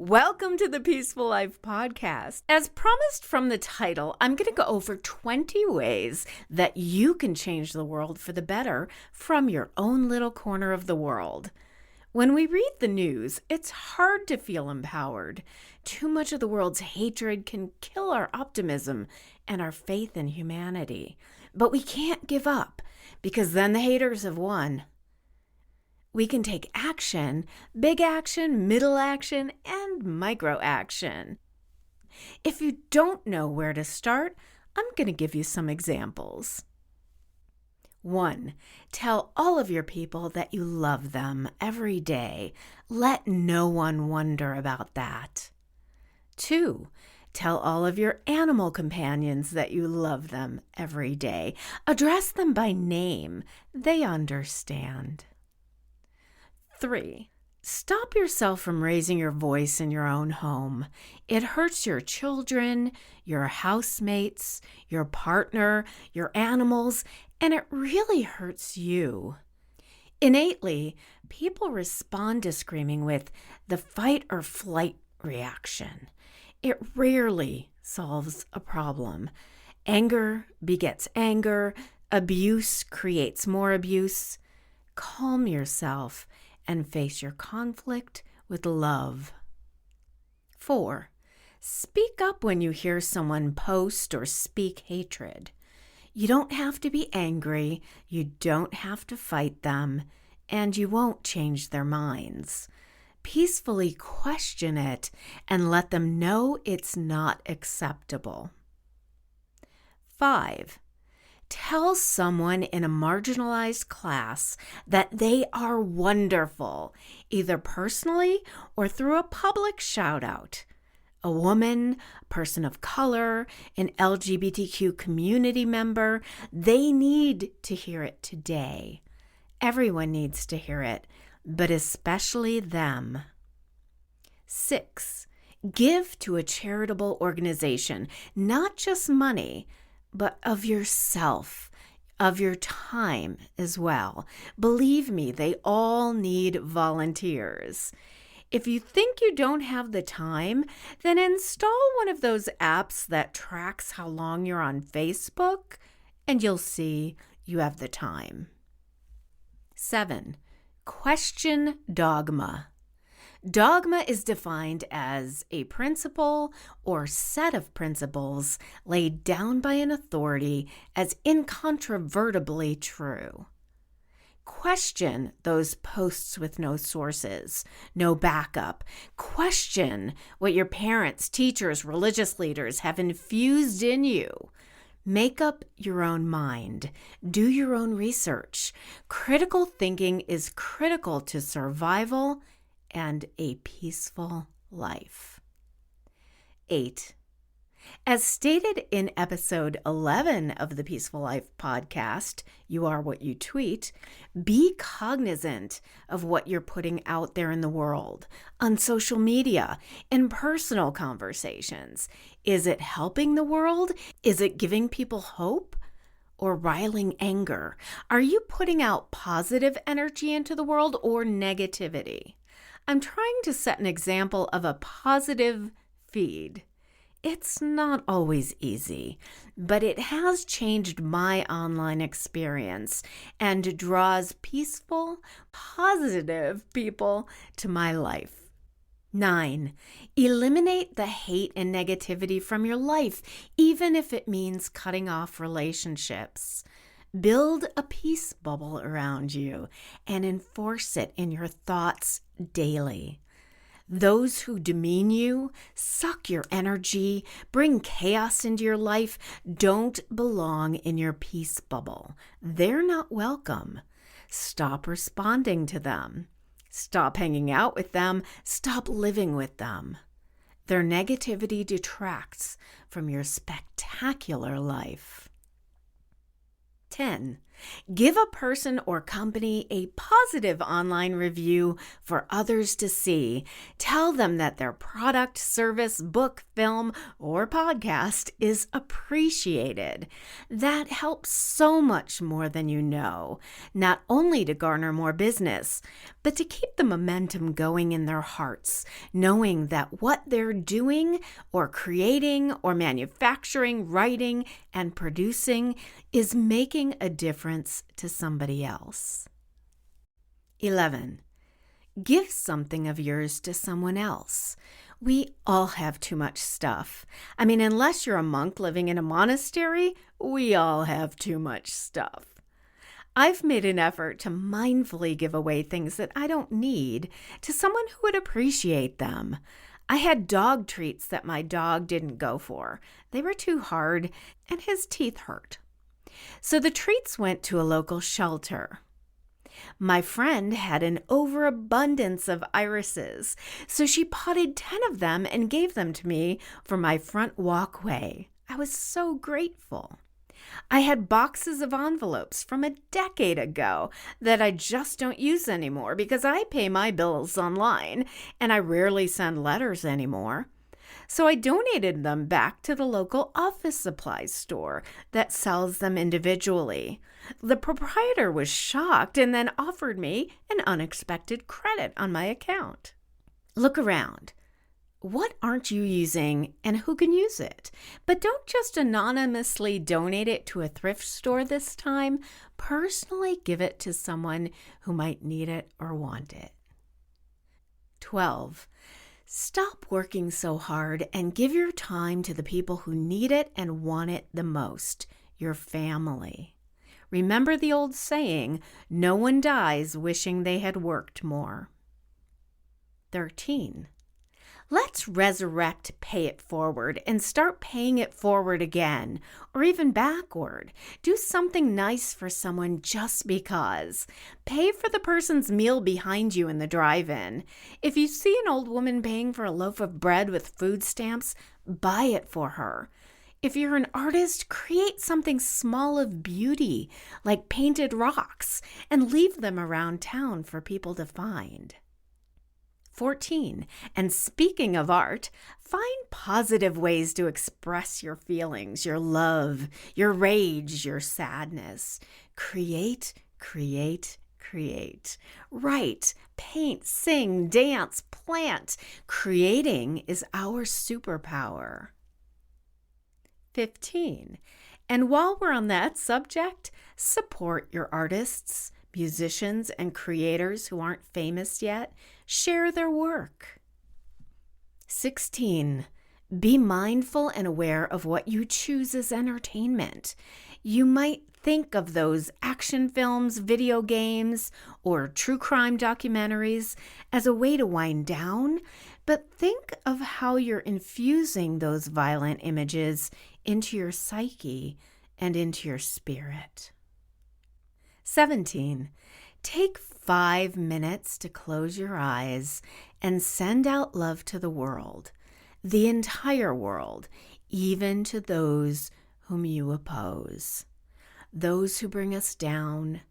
Welcome to the Peaceful Life Podcast. As promised from the title, I'm going to go over 20 ways that you can change the world for the better from your own little corner of the world. When we read the news, it's hard to feel empowered. Too much of the world's hatred can kill our optimism and our faith in humanity. But we can't give up, because then the haters have won. We can take action, big action, middle action, and micro action. If you don't know where to start, I'm going to give you some examples. 1. Tell all of your people that you love them every day. Let no one wonder about that. 2. Tell all of your animal companions that you love them every day. Address them by name. They understand. 3. Stop yourself from raising your voice in your own home. It hurts your children, your housemates, your partner, your animals, and it really hurts you. Innately, people respond to screaming with the fight or flight reaction. It rarely solves a problem. Anger begets anger. Abuse creates more abuse. Calm yourself and face your conflict with love. 4. Speak up when you hear someone post or speak hatred. You don't have to be angry, you don't have to fight them, and you won't change their minds. Peacefully question it and let them know it's not acceptable. 5. Tell someone in a marginalized class that they are wonderful, either personally or through a public shout-out. A woman, a person of color, an LGBTQ community member, they need to hear it today. Everyone needs to hear it, but especially them. 6. Give to a charitable organization, not just money, but of yourself, of your time as well. Believe me, they all need volunteers. If you think you don't have the time, then install one of those apps that tracks how long you're on Facebook, and you'll see you have the time. 7. Question dogma. Dogma is defined as a principle or set of principles laid down by an authority as incontrovertibly true. Question those posts with no sources, no backup. Question what your parents, teachers, religious leaders have infused in you. Make up your own mind. Do your own research. Critical thinking is critical to survival and a peaceful life. 8. As stated in episode 11 of the Peaceful Life podcast, You Are What You Tweet, be cognizant of what you're putting out there in the world, on social media, in personal conversations. Is it helping the world? Is it giving people hope? Or riling anger? Are you putting out positive energy into the world or negativity? I'm trying to set an example of a positive feed. It's not always easy, but it has changed my online experience and draws peaceful, positive people to my life. 9. Eliminate the hate and negativity from your life, even if it means cutting off relationships. Build a peace bubble around you and enforce it in your thoughts daily. Those who demean you, suck your energy, bring chaos into your life, don't belong in your peace bubble. They're not welcome. Stop responding to them. Stop hanging out with them. Stop living with them. Their negativity detracts from your spectacular life. 10. Give a person or company a positive online review for others to see. Tell them that their product, service, book, film, or podcast is appreciated. That helps so much more than you know, not only to garner more business, but to keep the momentum going in their hearts, knowing that what they're doing or creating or manufacturing, writing, and producing is making a difference to somebody else. 11. Give something of yours to someone else. We all have too much stuff. I mean, unless you're a monk living in a monastery, we all have too much stuff. I've made an effort to mindfully give away things that I don't need to someone who would appreciate them. I had dog treats that my dog didn't go for. They were too hard, and his teeth hurt. So the treats went to a local shelter. My friend had an overabundance of irises, so she potted 10 of them and gave them to me for my front walkway. I was so grateful. I had boxes of envelopes from a decade ago that I just don't use anymore because I pay my bills online and I rarely send letters anymore. So I donated them back to the local office supplies store that sells them individually. The proprietor was shocked and then offered me an unexpected credit on my account. Look around. What aren't you using and who can use it? But don't just anonymously donate it to a thrift store this time. Personally give it to someone who might need it or want it. 12. Stop working so hard and give your time to the people who need it and want it the most, your family. Remember the old saying, no one dies wishing they had worked more. 13. Let's resurrect Pay It Forward and start paying it forward again, or even backward. Do something nice for someone just because. Pay for the person's meal behind you in the drive-in. If you see an old woman paying for a loaf of bread with food stamps, buy it for her. If you're an artist, create something small of beauty, like painted rocks, and leave them around town for people to find. 14. And speaking of art, find positive ways to express your feelings, your love, your rage, your sadness. Create, create, create. Write, paint, sing, dance, plant. Creating is our superpower. 15. And while we're on that subject, support your artists, musicians, and creators who aren't famous yet. Share their work. 16. Be mindful and aware of what you choose as entertainment. You might think of those action films, video games, or true crime documentaries as a way to wind down, but think of how you're infusing those violent images into your psyche and into your spirit. 17. Take 5 minutes to close your eyes and send out love to the world, the entire world, even to those whom you oppose, those who bring us down,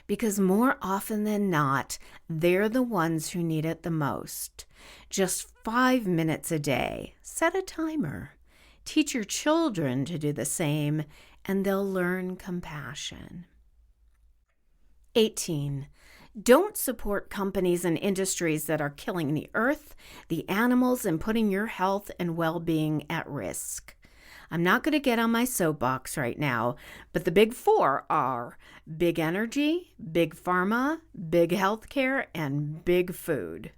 because more often than not, they're the ones who need it the most. Just 5 minutes a day. Set a timer. Teach your children to do the same, and they'll learn compassion. 18. Don't support companies and industries that are killing the earth, the animals, and putting your health and well-being at risk. I'm not going to get on my soapbox right now, but the big 4 are big energy, big pharma, big healthcare, and big food.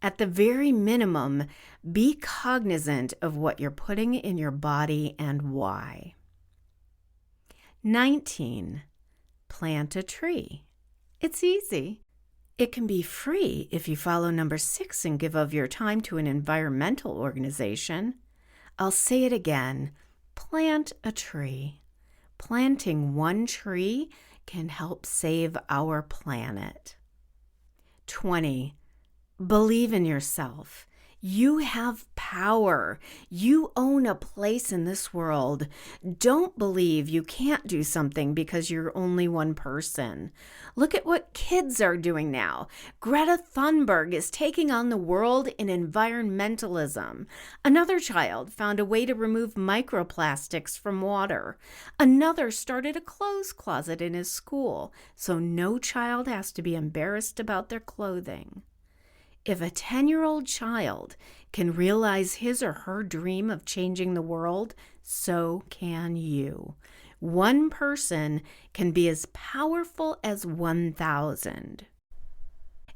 At the very minimum, be cognizant of what you're putting in your body and why. 19. Plant a tree. It's easy. It can be free if you follow number 6 and give of your time to an environmental organization. I'll say it again. Plant a tree. Planting one tree can help save our planet. 20. Believe in yourself. You have power. power. You own a place in this world. Don't believe you can't do something because you're only one person. Look at what kids are doing now. Greta Thunberg is taking on the world in environmentalism. Another child found a way to remove microplastics from water. Another started a clothes closet in his school, so no child has to be embarrassed about their clothing. If a 10-year-old child can realize his or her dream of changing the world, so can you. One person can be as powerful as 1,000.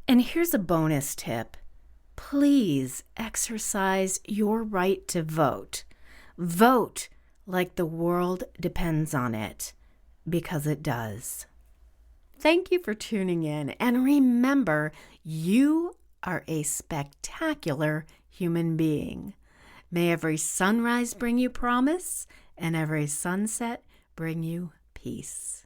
And here's a bonus tip. Please exercise your right to vote. Vote like the world depends on it, because it does. Thank you for tuning in, and remember, you are a spectacular human being. May every sunrise bring you promise, and every sunset bring you peace.